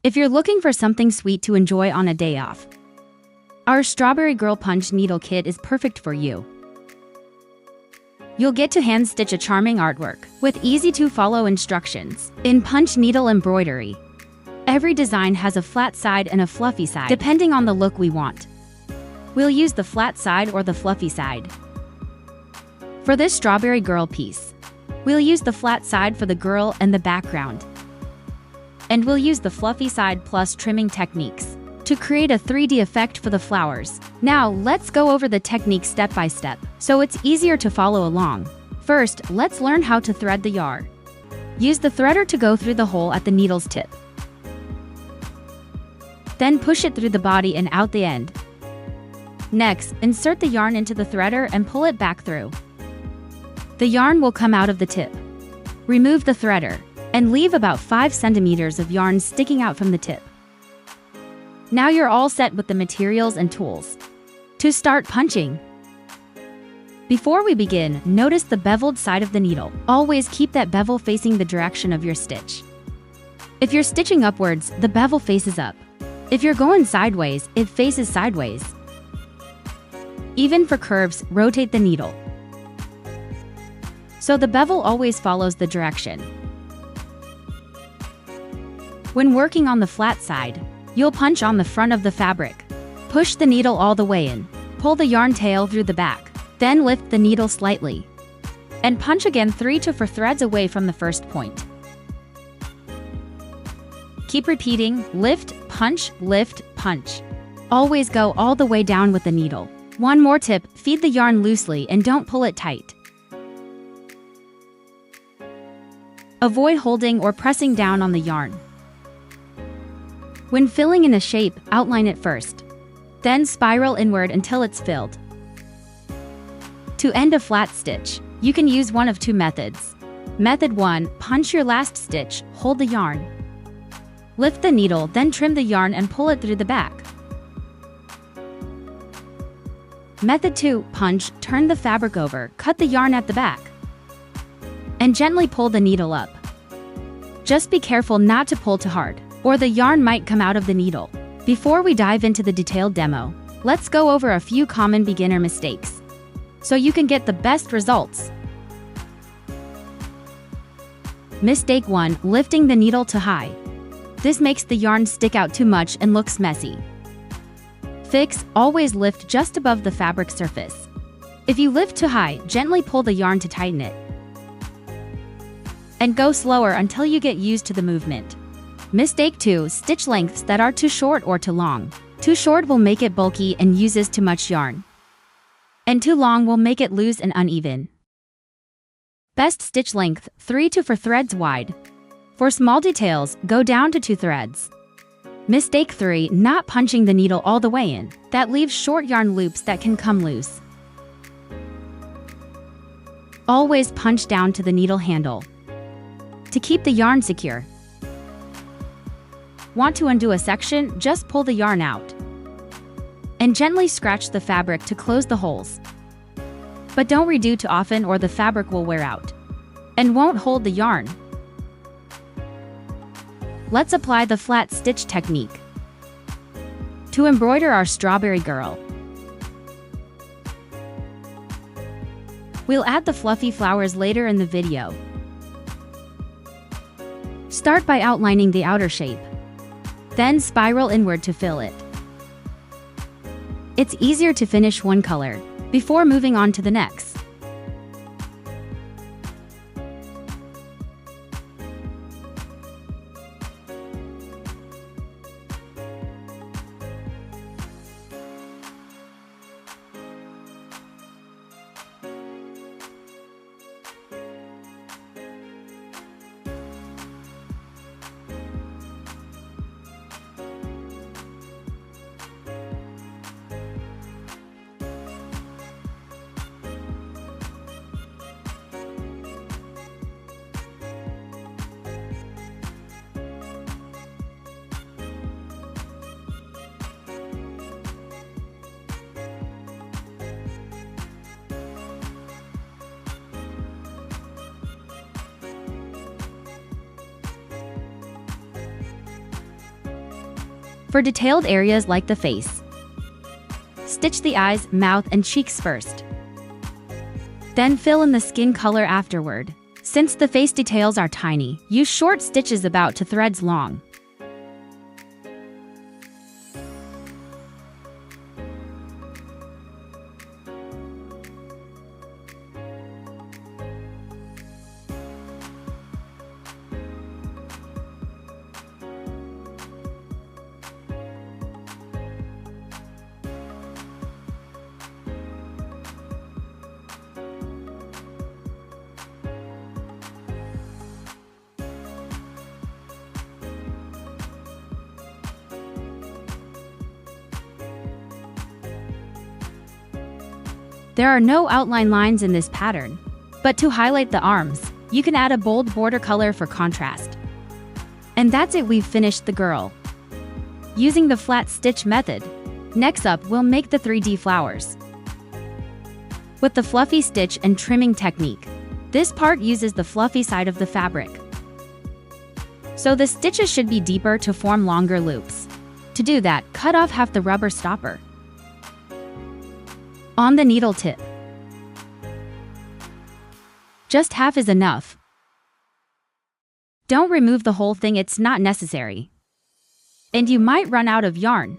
If you're looking for something sweet to enjoy on a day off, our Strawberry Girl Punch Needle Kit is perfect for you. You'll get to hand stitch a charming artwork with easy-to-follow instructions in punch needle embroidery. Every design has a flat side and a fluffy side, depending on the look we want. We'll use the flat side or the fluffy side. For this Strawberry Girl piece, we'll use the flat side for the girl and the background. And we'll use the fluffy side plus trimming techniques to create a 3D effect for the flowers. Now, let's go over the technique step by step, so it's easier to follow along. First, let's learn how to thread the yarn. Use the threader to go through the hole at the needle's tip. Then push it through the body and out the end. Next, insert the yarn into the threader and pull it back through. The yarn will come out of the tip. Remove the threader and leave about 5 centimeters of yarn sticking out from the tip. Now you're all set with the materials and tools to start punching. Before we begin, notice the beveled side of the needle. Always keep that bevel facing the direction of your stitch. If you're stitching upwards, the bevel faces up. If you're going sideways, it faces sideways. Even for curves, rotate the needle, so the bevel always follows the direction. When working on the flat side, you'll punch on the front of the fabric. Push the needle all the way in. Pull the yarn tail through the back. Then lift the needle slightly. And punch again 3 to 4 threads away from the first point. Keep repeating, lift, punch, lift, punch. Always go all the way down with the needle. One more tip, feed the yarn loosely and don't pull it tight. Avoid holding or pressing down on the yarn. When filling in a shape, outline it first. Then spiral inward until it's filled. To end a flat stitch, you can use one of 2 methods. Method 1, punch your last stitch, hold the yarn. Lift the needle, then trim the yarn and pull it through the back. Method 2, punch, turn the fabric over, cut the yarn at the back, and gently pull the needle up. Just be careful not to pull too hard, or the yarn might come out of the needle. Before we dive into the detailed demo, let's go over a few common beginner mistakes, so you can get the best results. Mistake 1, lifting the needle too high. This makes the yarn stick out too much and looks messy. Fix, always lift just above the fabric surface. If you lift too high, gently pull the yarn to tighten it. And go slower until you get used to the movement. Mistake 2, stitch lengths that are too short or too long. Too short will make it bulky and uses too much yarn. And too long will make it loose and uneven. Best stitch length, 3 to 4 threads wide. For small details, go down to 2 threads. Mistake 3, not punching the needle all the way in. That leaves short yarn loops that can come loose. Always punch down to the needle handle to keep the yarn secure. Want to undo a section? Just pull the yarn out and gently scratch the fabric to close the holes. But don't redo too often or the fabric will wear out and won't hold the yarn. Let's apply the flat stitch technique to embroider our Strawberry Girl. We'll add the fluffy flowers later in the video. Start by outlining the outer shape, then spiral inward to fill it. It's easier to finish one color before moving on to the next. For detailed areas like the face, stitch the eyes, mouth, and cheeks first. Then fill in the skin color afterward. Since the face details are tiny, use short stitches about 2 threads long. There are no outline lines in this pattern, but to highlight the arms, you can add a bold border color for contrast. And that's it, we've finished the girl. Using the flat stitch method, next up we'll make the 3D flowers. With the fluffy stitch and trimming technique, this part uses the fluffy side of the fabric. So the stitches should be deeper to form longer loops. To do that, cut off half the rubber stopper on the needle tip. Just half is enough. Don't remove the whole thing, it's not necessary. And you might run out of yarn.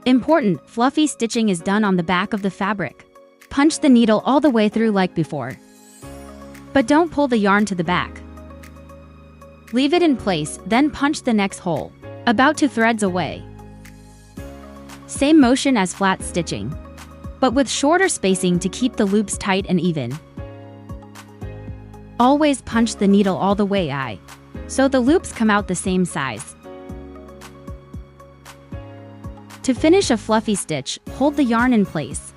Important, fluffy stitching is done on the back of the fabric. Punch the needle all the way through like before. But don't pull the yarn to the back. Leave it in place, then punch the next hole, about 2 threads away. Same motion as flat stitching, but with shorter spacing to keep the loops tight and even. Always punch the needle all the way so the loops come out the same size. To finish a fluffy stitch, hold the yarn in place.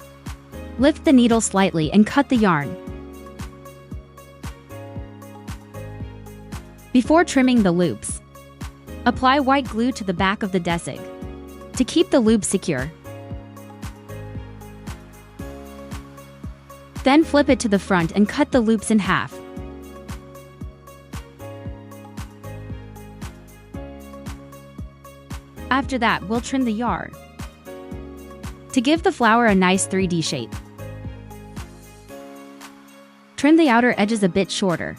Lift the needle slightly and cut the yarn. Before trimming the loops, apply white glue to the back of the desig to keep the loop secure. Then flip it to the front and cut the loops in half. After that, we'll trim the yarn to give the flower a nice 3D shape. Trim the outer edges a bit shorter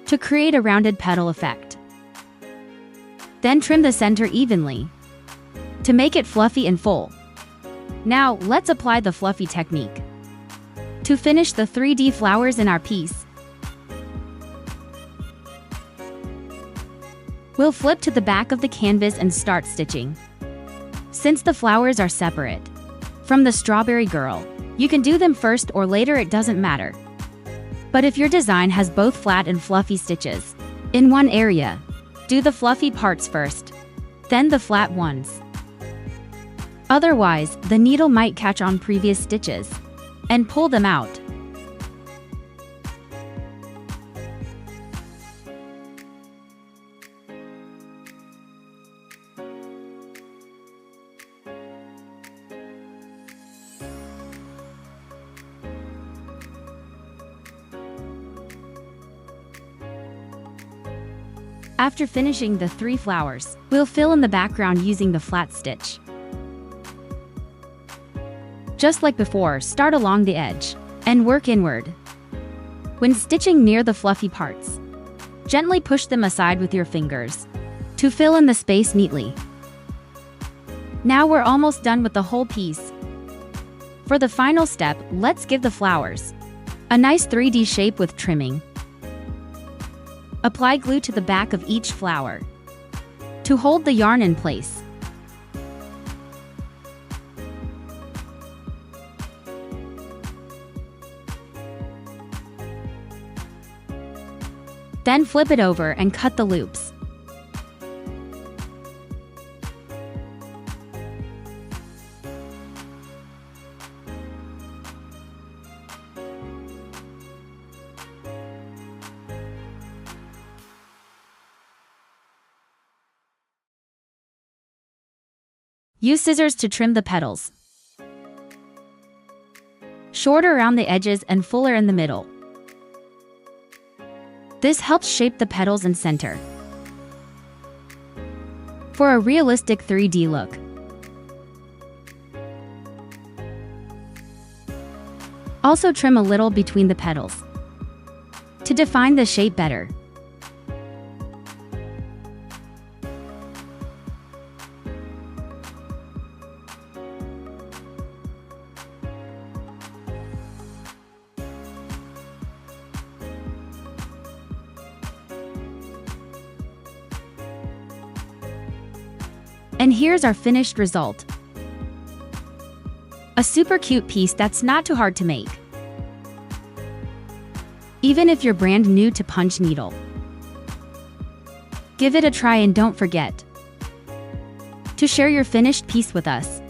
to create a rounded petal effect. Then trim the center evenly to make it fluffy and full. Now, let's apply the fluffy technique to finish the 3D flowers in our piece. We'll flip to the back of the canvas and start stitching. Since the flowers are separate from the strawberry girl, you can do them first or later, it doesn't matter. But if your design has both flat and fluffy stitches in one area, do the fluffy parts first, then the flat ones. Otherwise, the needle might catch on previous stitches and pull them out. After finishing the 3 flowers, we'll fill in the background using the flat stitch. Just like before, start along the edge and work inward. When stitching near the fluffy parts, gently push them aside with your fingers to fill in the space neatly. Now we're almost done with the whole piece. For the final step, let's give the flowers a nice 3D shape with trimming. Apply glue to the back of each flower to hold the yarn in place. Then flip it over and cut the loops. Use scissors to trim the petals. Shorter around the edges and fuller in the middle. This helps shape the petals and center. for a realistic 3D look. Also trim a little between the petals to define the shape better. And here's our finished result. A super cute piece that's not too hard to make, even if you're brand new to punch needle. Give it a try and don't forget to share your finished piece with us.